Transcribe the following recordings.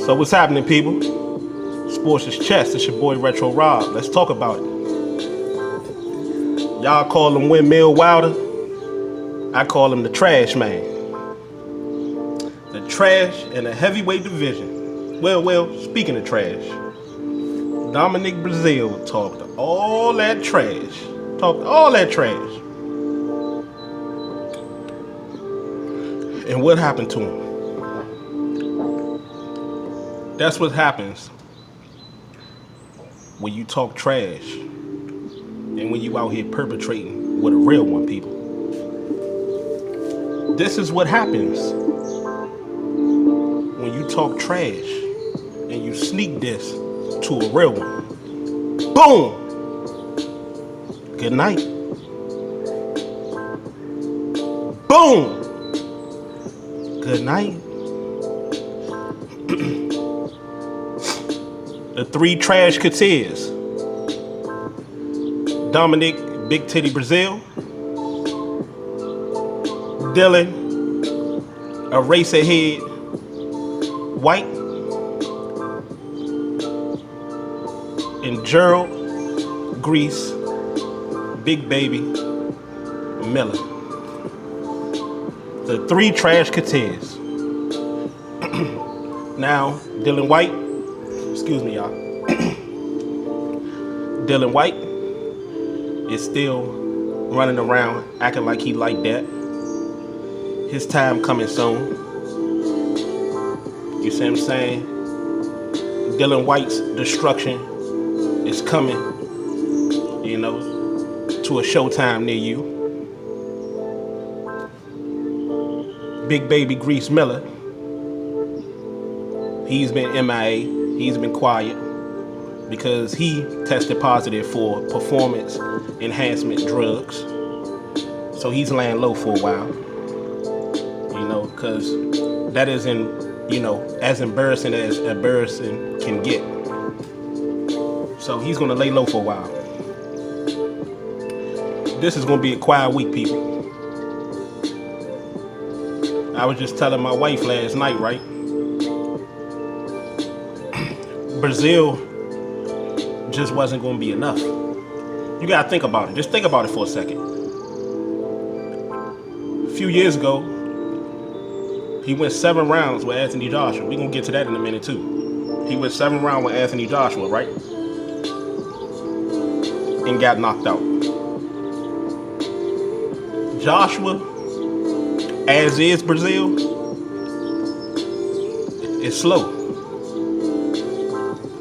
So what's happening, people? Sports is chess. It's your boy Retro Rob. Let's talk about it. Y'all call him Windmill Wilder. I call him the Trash Man. The trash in the heavyweight division. Well, speaking of trash, Dominic Breazeale talked all that trash. And what happened to him? That's what happens when you talk trash and when you out here perpetrating with a real one, people. This is what happens when you talk trash and you sneak this to a real one. Boom! Good night. Boom! Good night. The three trash coutiers. Dominic Big Titty Breazeale. Dylan Eraserhead White. And Gerald Grease Big Baby Miller. The three trash coutiers. Now, Dylan White, excuse me, y'all. Dylan White is still running around acting like he like that. His time coming soon. You see what I'm saying? Dylan White's destruction is coming, you know, to a showtime near you. Big Baby Grease Miller, he's been MIA, he's been quiet because he tested positive for performance enhancement drugs. So he's laying low for a while, you know, because that isn't, you know, as embarrassing as embarrassing can get. So he's gonna lay low for a while. This is gonna be a quiet week, people. I was just telling my wife last night, right? Breazeale just wasn't gonna be enough. You gotta think about it. Just think about it for a second. A few years ago, he went 7 rounds with Anthony Joshua. We're gonna get to that in a minute too. He went 7 rounds with Anthony Joshua, right? And got knocked out. Joshua, as is Breazeale, is slow.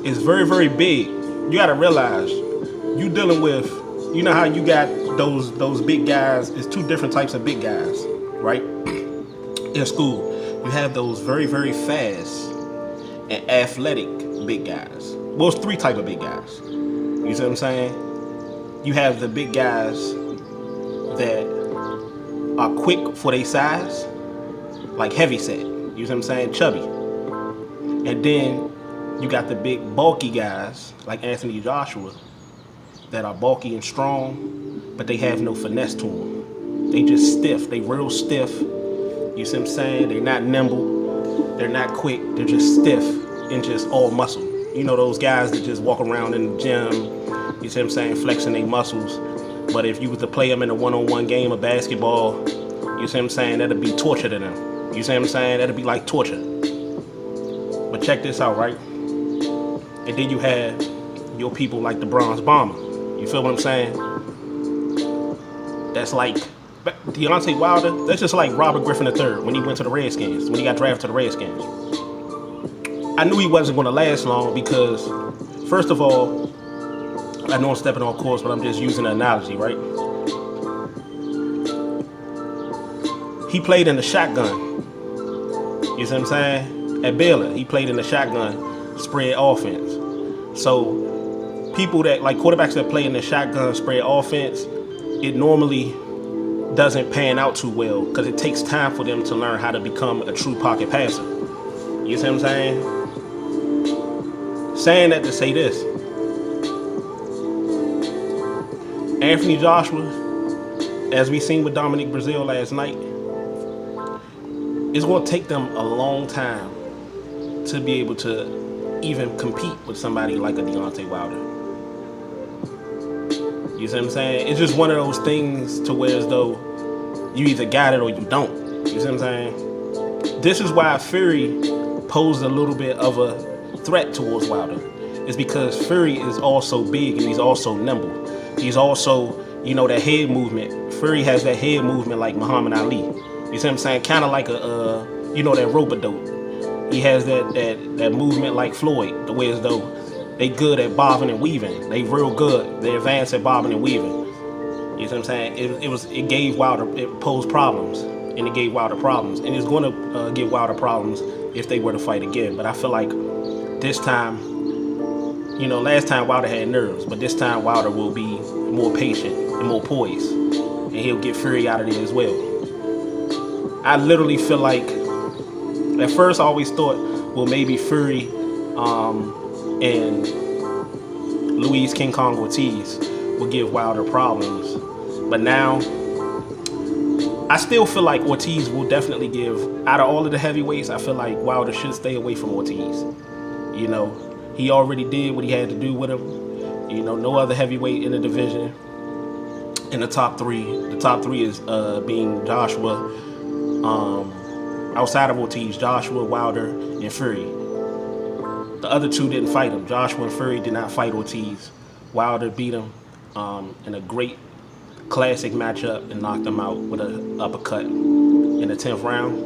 It's very, very big. You gotta realize, you dealing with, you know how you got those big guys. It's 2 different types of big guys, right? In school, you have those very, very fast and athletic big guys. Well, it's 3 types of big guys. You see what I'm saying? You have the big guys that are quick for their size, like heavy set. You see what I'm saying? Chubby. And then you got the big bulky guys like Anthony Joshua that are bulky and strong, but they have no finesse to them. They just stiff. They real stiff. You see what I'm saying? They're not nimble. They're not quick. They're just stiff and just all muscle. You know those guys that just walk around in the gym, you see what I'm saying, flexing their muscles. But if you was to play them in a one-on-one game of basketball, you see what I'm saying, that'd be torture to them. You see what I'm saying? That'd be like torture. But check this out, right? And then you have your people like the Bronze Bomber. You feel what I'm saying? That's like Deontay Wilder. That's just like Robert Griffin III when he went to the Redskins, when he got drafted to the Redskins. I knew he wasn't going to last long because, first of all, I know I'm stepping on course, but I'm just using an analogy, right? He played in the shotgun. You see what I'm saying? At Baylor, he played in the shotgun spread offense. So people that, like quarterbacks that play in the shotgun spread offense, it normally doesn't pan out too well because it takes time for them to learn how to become a true pocket passer. You see what I'm saying? Saying that to say this. Anthony Joshua, as we seen with Dominic Breazeale last night, it's going to take them a long time to be able to even compete with somebody like a Deontay Wilder. You see what I'm saying? It's just one of those things to where as though you either got it or you don't. You see what I'm saying? This is why Fury posed a little bit of a threat towards Wilder. It's because Fury is also big and he's also nimble. He's also, you know, that head movement. Fury has that head movement like Muhammad Ali. You see what I'm saying? Kind of like a, you know, that rope-a-dope. He has that movement like Floyd, the way as though they good at bobbing and weaving. They real good. They advanced at bobbing and weaving. You see what I'm saying? It gave Wilder, it posed problems, and it gave Wilder problems, and it's going to give Wilder problems if they were to fight again. But I feel like this time, you know, last time Wilder had nerves, but this time Wilder will be more patient and more poised, and he'll get Fury out of there as well. I literally feel like, at first I always thought, well, maybe Fury and Luis King Kong Ortiz will give Wilder problems. But now, I still feel like Ortiz will definitely give, out of all of the heavyweights, I feel like Wilder should stay away from Ortiz. You know, he already did what he had to do with him. You know, no other heavyweight in the division. In the top three is being Joshua, outside of Ortiz, Joshua, Wilder, and Fury. The other two didn't fight him. Joshua and Fury did not fight Ortiz. Wilder beat him in a great classic matchup and knocked him out with an uppercut in the 10th round.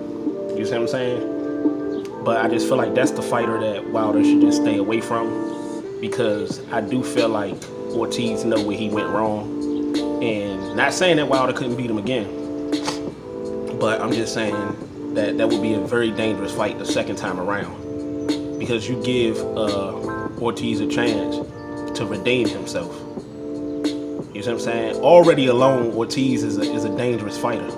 You see what I'm saying? But I just feel like that's the fighter that Wilder should just stay away from, because I do feel like Ortiz know where he went wrong. And not saying that Wilder couldn't beat him again, but I'm just saying that that would be a very dangerous fight the second time around, because you give Ortiz a chance to redeem himself. You see what I'm saying? Already alone, Ortiz is a dangerous fighter.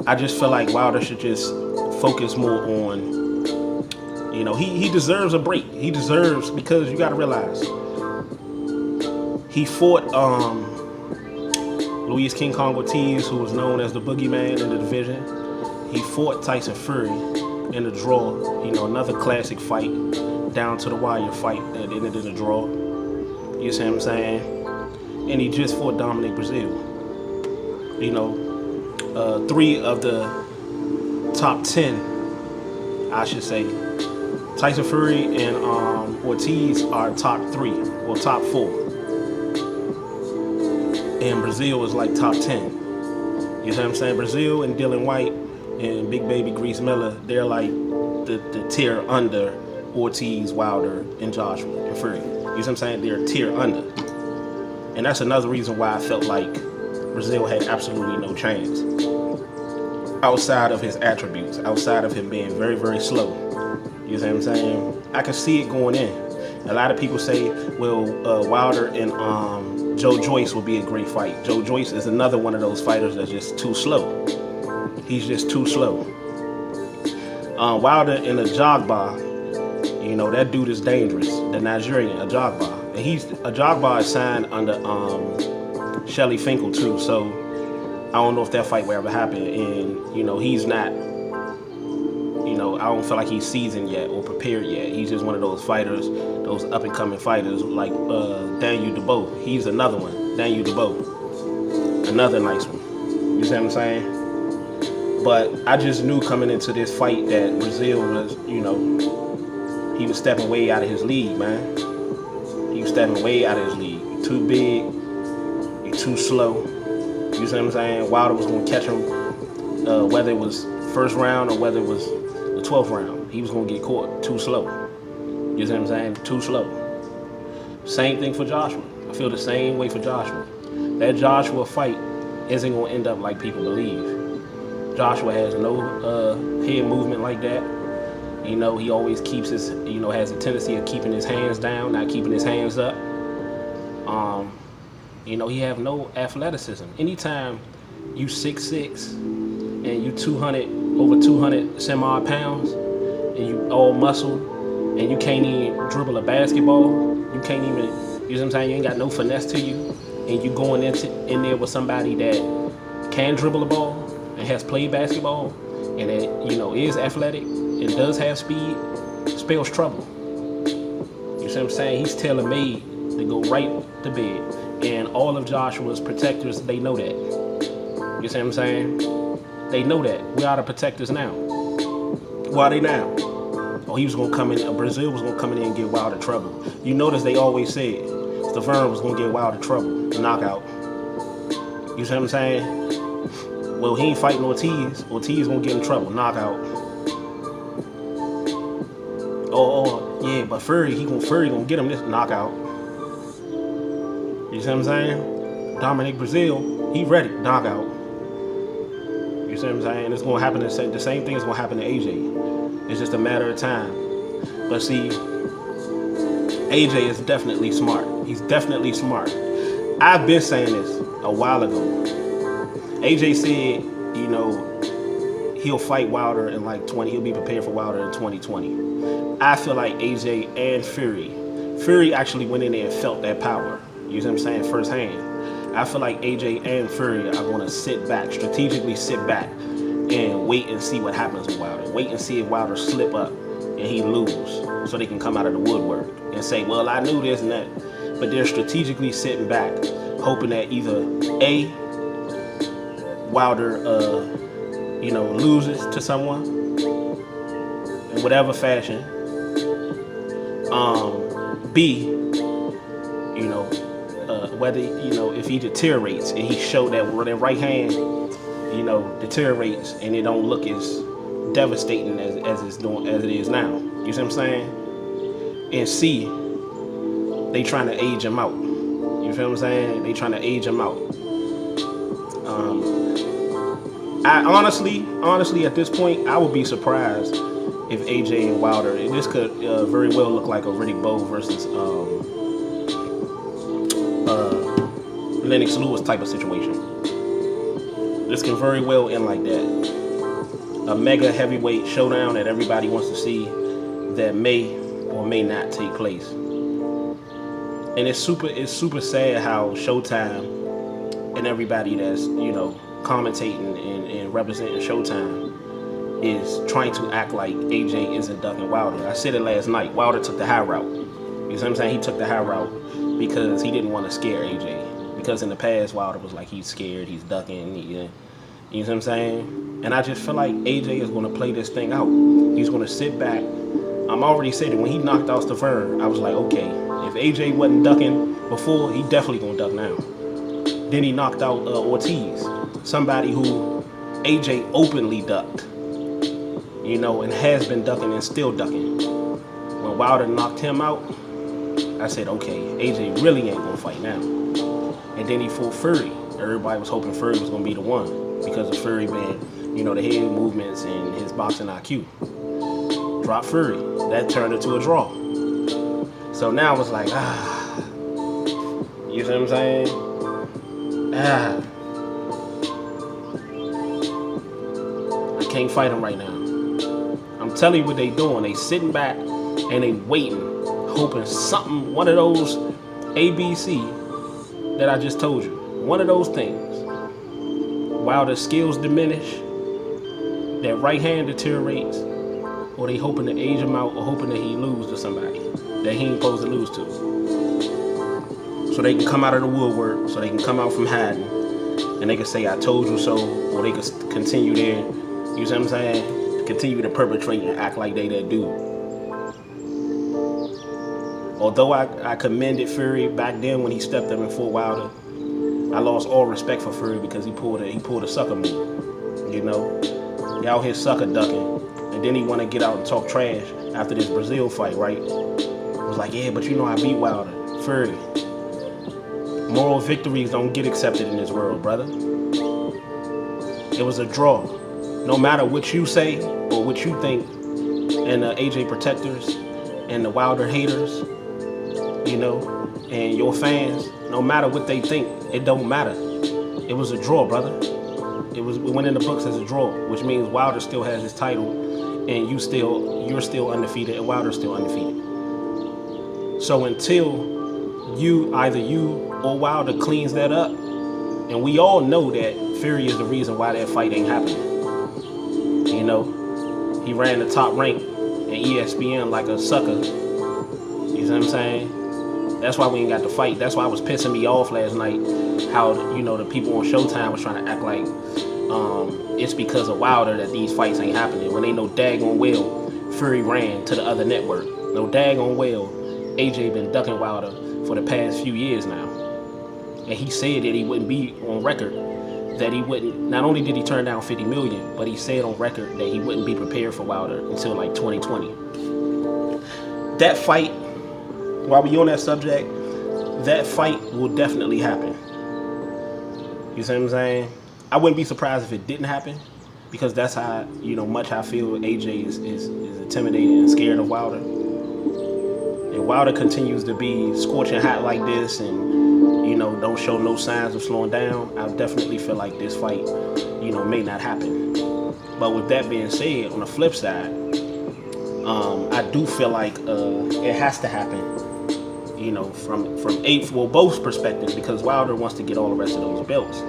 I just feel like Wilder should just focus more on, you know, he deserves a break. He deserves, because you got to realize, he fought Luis King Kong Ortiz, who was known as the boogeyman in the division. He fought Tyson Fury in a draw. You know, another classic fight, down to the wire fight that ended in a draw. You see what I'm saying? And he just fought Dominic Breazeale. You know, 3 of the top 10, I should say. Tyson Fury and Ortiz are top 3 or top 4. And Breazeale is like top 10. You know what I'm saying? Breazeale and Dylan White and Big Baby Grease Miller, they're like the tier under Ortiz, Wilder, and Joshua and Fury. You know what I'm saying? They're a tier under. And that's another reason why I felt like Breazeale had absolutely no chance. Outside of his attributes, outside of him being very, very slow. You know what I'm saying? I could see it going in. A lot of people say, well, Wilder and Joe Joyce will be a great fight. Joe Joyce is another one of those fighters that's just too slow. He's just too slow. Wilder in Ajagba, you know, that dude is dangerous. The Nigerian, Ajagba. And Ajagba is signed under Shelly Finkel too, so I don't know if that fight will ever happen. And, you know, he's not, you know, I don't feel like he's seasoned yet or prepared yet. He's just one of those fighters, those up-and-coming fighters like Daniel Dubois. He's another one, Daniel Dubois. Another nice one. You see what I'm saying? But I just knew coming into this fight that Breazeale was, you know, he was stepping way out of his league, man. He was stepping way out of his league. Too big, he too slow. You see what I'm saying? Wilder was going to catch him, whether it was first round or whether it was the 12th round. He was going to get caught too slow. You see what I'm saying? Too slow. Same thing for Joshua. I feel the same way for Joshua. That Joshua fight isn't going to end up like people believe. Joshua has no head movement like that. You know, he always keeps his, you know, has a tendency of keeping his hands down, not keeping his hands up. You know, he have no athleticism. Anytime you 6'6" and you 200, over 200 some odd pounds, and you all muscle, and you can't even dribble a basketball, you can't even, you know what I'm saying, you ain't got no finesse to you, and you going in there with somebody that can dribble a ball and has played basketball and that, you know, is athletic and does have speed, spells trouble. You see what I'm saying? He's tailor-made to go right to bed. And all of Joshua's protectors, they know that. You see what I'm saying? They know that. Where are the protectors now? Why are they now? Oh, he was going to come in. Breazeale was going to come in there and get Wilder trouble. You notice they always said Stavern was going to get Wilder trouble. Knockout. You see what I'm saying? Well, he ain't fighting Ortiz. Ortiz going to get in trouble. Knockout. Oh, yeah, but Fury gonna get him this knockout. You see what I'm saying? Dominic Breazeale, he ready, knockout. You see what I'm saying? It's gonna happen. The same thing is gonna happen to AJ. It's just a matter of time. But see, AJ is definitely smart. He's definitely smart. I've been saying this a while ago. AJ said, you know, he'll fight Wilder in like 20. He'll be prepared for Wilder in 2020. I feel like AJ and Fury actually went in there and felt that power. You know what I'm saying? Firsthand. I feel like AJ and Fury are going to sit back, strategically sit back, and wait and see what happens with Wilder. Wait and see if Wilder slip up and he lose, so they can come out of the woodwork and say, well, I knew this and that. But they're strategically sitting back, hoping that either A, Wilder, loses to someone in whatever fashion. B, whether, if he deteriorates and he showed that right hand, deteriorates and it don't look as devastating as it is now. You see what I'm saying? And C, they trying to age him out. You feel what I'm saying? They trying to age him out. I honestly, at this point, I would be surprised if AJ and Wilder, this could very well look like a Riddick Bowe versus Lennox Lewis type of situation. This can very well end like that. A mega heavyweight showdown that everybody wants to see that may or may not take place. And it's super sad how Showtime and everybody that's, commentating and representing Showtime is trying to act like AJ isn't ducking Wilder. I said it last night. Wilder took the high route. You know what I'm saying? He took the high route because he didn't want to scare AJ. Because in the past, Wilder was like, he's scared, he's ducking, you know what I'm saying? And I just feel like AJ is going to play this thing out. He's going to sit back. I'm already saying it. When he knocked out Stavern, I was like, okay, if AJ wasn't ducking before, he definitely going to duck now. Then he knocked out Ortiz, somebody who AJ openly ducked. And has been ducking and still ducking. When Wilder knocked him out, I said, okay, AJ really ain't gonna fight now. And then he fought Fury. Everybody was hoping Fury was gonna be the one because of Fury being, the head movements and his boxing IQ. Dropped Fury. That turned into a draw. So now it's like, you see what I'm saying? I can't fight him right now. I'm telling you what they doing. They sitting back and they waiting, hoping something, one of those ABC that I just told you, one of those things. While the skills diminish, that right hand deteriorates, or they hoping to age him out, or hoping that he lose to somebody that he ain't supposed to lose to. So they can come out of the woodwork, so they can come out from hiding, and they can say, I told you so, or they can continue there, you see what I'm saying? Continue to perpetrate and act like they that dude. Although I commended Fury back then when he stepped up in Fort Wilder, I lost all respect for Fury because he pulled a sucker move. He out here sucker ducking, and then he want to get out and talk trash after this Breazeale fight, right? I was like, yeah, but I beat Wilder. Fury, moral victories don't get accepted in this world, brother. It was a draw. No matter what you say or what you think, and the AJ protectors and the Wilder haters, and your fans, no matter what they think, it don't matter. It was a draw, brother. It went in the books as a draw, which means Wilder still has his title, and you're still undefeated, and Wilder's still undefeated. So until either you or Wilder cleans that up, and we all know that Fury is the reason why that fight ain't happening. He ran the top rank, and and ESPN like a sucker. You know what I'm saying? That's why we ain't got to fight. That's why it was pissing me off last night. How the people on Showtime was trying to act like it's because of Wilder that these fights ain't happening. When they know daggone well Fury ran to the other network. No daggone well AJ been ducking Wilder for the past few years now. And he said that he wouldn't be on record. That he wouldn't, not only did he turn down $50 million, but he said on record that he wouldn't be prepared for Wilder until like 2020. That fight, while we on that subject, that fight will definitely happen. You see what I'm saying? I wouldn't be surprised if it didn't happen, because that's how, much I feel AJ is intimidated and scared of Wilder. And Wilder continues to be scorching hot like this and, don't show no signs of slowing down, I definitely feel like this fight, may not happen. But with that being said, on the flip side, I do feel like it has to happen, from both perspectives, because Wilder wants to get all the rest of those belts.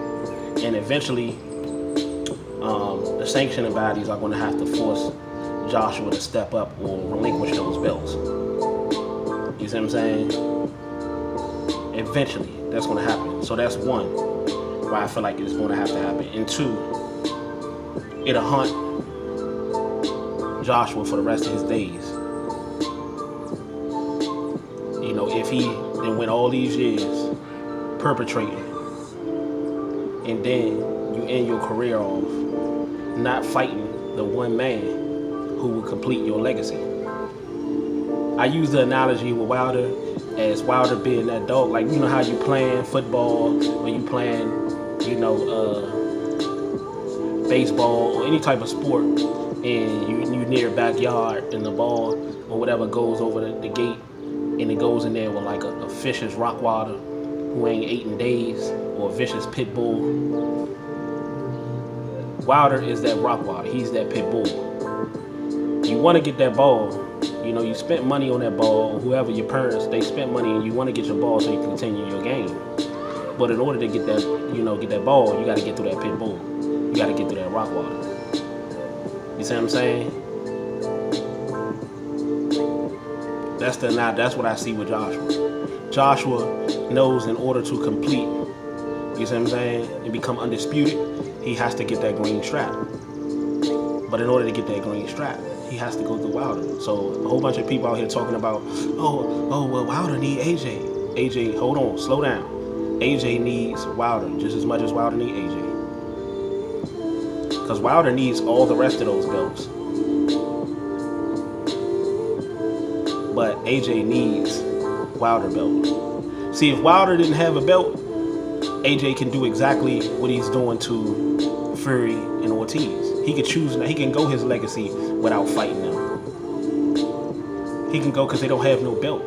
And eventually, the sanctioning bodies are going to have to force Joshua to step up or relinquish those belts. You see what I'm saying? Eventually, that's going to happen. So that's one, why I feel like it's going to have to happen. And two, it'll haunt Joshua for the rest of his days. If he then went all these years perpetrating, and then you end your career off not fighting the one man who will complete your legacy. I use the analogy with Wilder as Wilder being that dog. Like, how you playing football, or you playing, baseball, or any type of sport, and you near backyard, and the ball or whatever goes over the gate, and it goes in there with like a vicious Rottweiler who ain't ate in days, or a vicious pit bull. Wilder is that Rottweiler. He's that pit bull. You want to get that ball. You spent money on that ball, or whoever, your parents, they spent money, and you want to get your ball so you can continue your game. But in order to get that, get that ball, you got to get through that pit bull. You got to get through that Rottweiler. You see what I'm saying? That's what I see with Joshua. Joshua knows in order to complete, you see what I'm saying, and become undisputed, he has to get that green strap. But in order to get that green strap, he has to go through Wilder. So a whole bunch of people out here talking about, well, Wilder need AJ. AJ, hold on, slow down. AJ needs Wilder just as much as Wilder needs AJ. Because Wilder needs all the rest of those belts. But AJ needs Wilder belt. See, if Wilder didn't have a belt, AJ can do exactly what he's doing to Fury and Ortiz. He could choose, he can go his legacy without fighting them. He can go because they don't have no belt.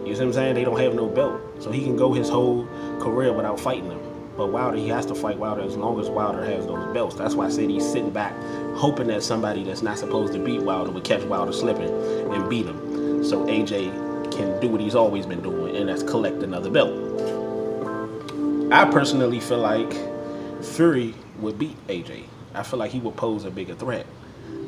You see what I'm saying? They don't have no belt. So he can go his whole career without fighting them. But Wilder, he has to fight Wilder as long as Wilder has those belts. That's why I said he's sitting back, hoping that somebody that's not supposed to beat Wilder would catch Wilder slipping and beat him. So AJ can do what he's always been doing, and that's collect another belt. I personally feel like Fury would beat AJ. I feel like he would pose a bigger threat.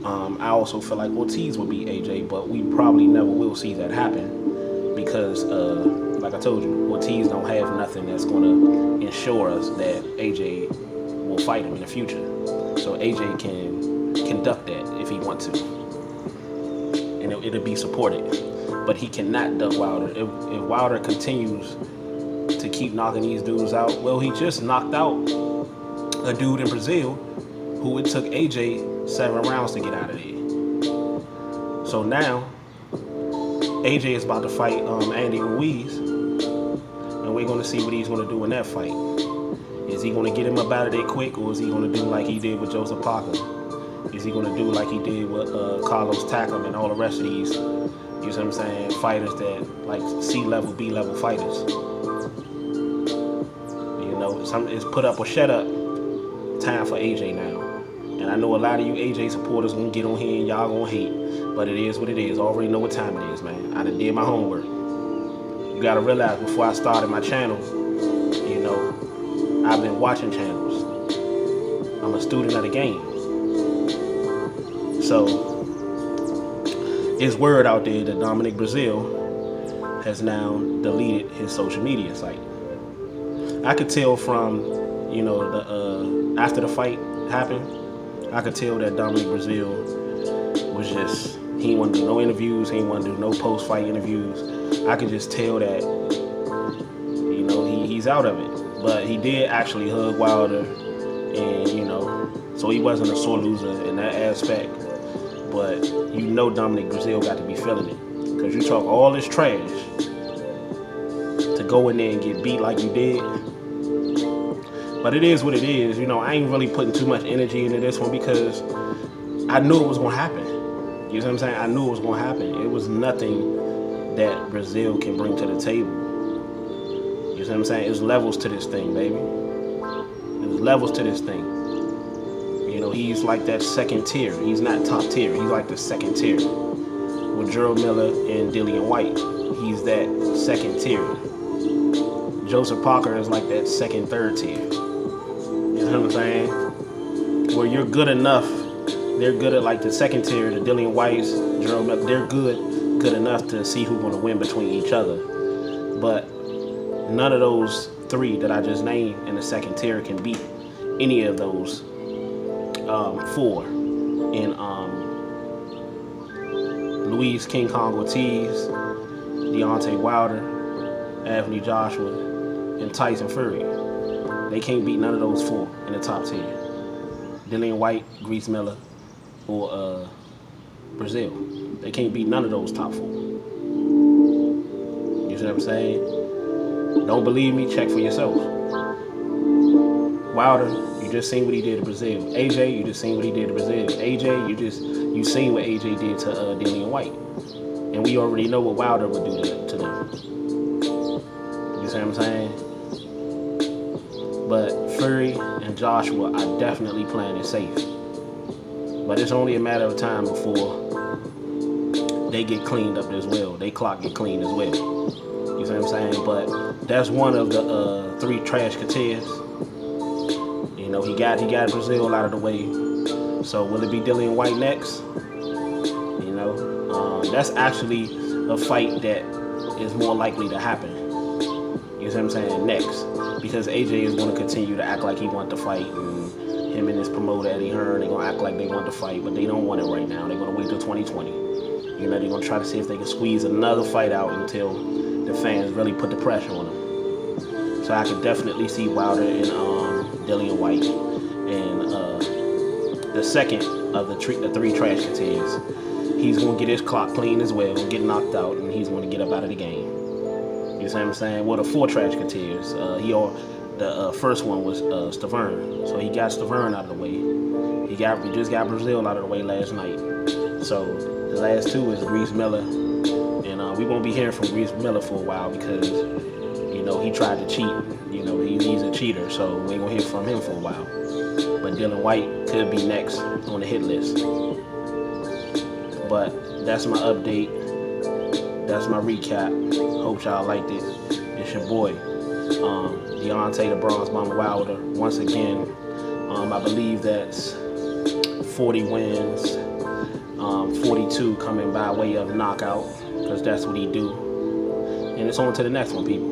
I also feel like Ortiz would beat AJ, but we probably never will see that happen because, like I told you, Ortiz don't have nothing that's going to ensure us that AJ will fight him in the future. So AJ can conduct that if he wants to, and it'll be supported. But he cannot duck Wilder. If Wilder continues to keep knocking these dudes out, well, he just knocked out a dude in Brazil who it took AJ 7 rounds to get out of there. So now AJ is about to fight Andy Ruiz, and we're going to see what he's going to do in that fight. Is he going to get him up out of there quick, or is he going to do like he did with Joseph Parker? Is he going to do like he did with Carlos Takam and all the rest of these, you know what I'm saying, fighters that like C-level, B-level fighters? It's put up or shut up time for AJ now. And I know a lot of you AJ supporters gonna get on here and y'all gonna hate, but it is what it is. I already know what time it is, man. I done did my homework. You gotta realize, before I started my channel, I've been watching channels. I'm a student of the game. So it's word out there that Dominic Breazeale has now deleted his social media site. I could tell from, the after the fight happened, I could tell that Dominic Breazeale was just, he didn't want to do no interviews, he didn't want to do no post-fight interviews. I could just tell that, he's out of it. But he did actually hug Wilder, and, so he wasn't a sore loser in that aspect. But Dominic Breazeale got to be feeling it. Because you talk all this trash to go in there and get beat like you did. But it is what it is. I ain't really putting too much energy into this one because I knew it was going to happen. You know what I'm saying? I knew it was going to happen. It was nothing that Breazeale can bring to the table. You know what I'm saying? There's levels to this thing, baby. There's levels to this thing. He's like that second tier. He's not top tier. He's like the second tier. With Gerald Miller and Dillian White, he's that second tier. Joseph Parker is like that second, third tier. You know what I'm saying? Where you're good enough, they're good at like the second tier, the Dillian Whites, Gerald Miller, they're good enough to see who's going to win between each other. But none of those three that I just named in the second tier can beat any of those four in Luis King Kong Ortiz, Deontay Wilder, Anthony Joshua, and Tyson Fury. They can't beat none of those four in the top 10. Dillian White, Grease Miller, or Breazeale. They can't beat none of those top four. You see what I'm saying? Don't believe me? Check for yourself. Wilder, you just seen what he did to Breazeale. AJ, you just seen what he did to Breazeale. AJ, you seen what AJ did to Dillian White. And we already know what Wilder would do to them. You see what I'm saying? But Fury and Joshua, I definitely playing it safe. But it's only a matter of time before they get cleaned up as well. They clock get cleaned as well. You see what I'm saying? But that's one of the three trash Kateas. He got Breazeale out of the way. So will it be Dillian White next? That's actually a fight that is more likely to happen. You know what I'm saying? Next. Because AJ is going to continue to act like he wants to fight, and him and his promoter Eddie Hearn, they're going to act like they want to fight, but they don't want it right now. They're going to wait till 2020. They're going to try to see if they can squeeze another fight out until the fans really put the pressure on them. So I could definitely see Wilder and Dillian White, and the second of the three trash Kateas. He's going to get his clock clean as well, get knocked out, and he's going to get up out of the game. You see what I'm saying? Well, the four trash Kateas, the first one was Stavern. So he got Stavern out of the way. He just got Breazeale out of the way last night. So the last two is Grease Miller, and we won't be hearing from Grease Miller for a while because he tried to cheat. He's a cheater, so we ain't gonna hear from him for a while. But Dillian White could be next on the hit list. But that's my update. That's my recap. Hope y'all liked it. It's your boy, Deontay the Bronze Bomber Wilder. Once again, I believe that's 40 wins, 42 coming by way of knockout, because that's what he do. And it's on to the next one, people.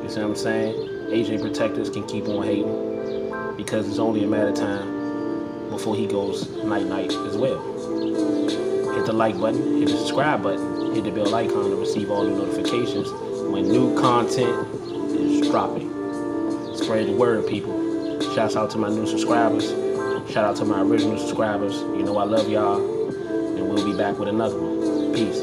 You see what I'm saying? AJ protectors can keep on hating because it's only a matter of time before he goes night-night as well. Hit the like button, hit the subscribe button, hit the bell icon to receive all the notifications when new content is dropping. Spread the word, people. Shouts out to my new subscribers. Shout out to my original subscribers. I love y'all. And we'll be back with another one. Peace.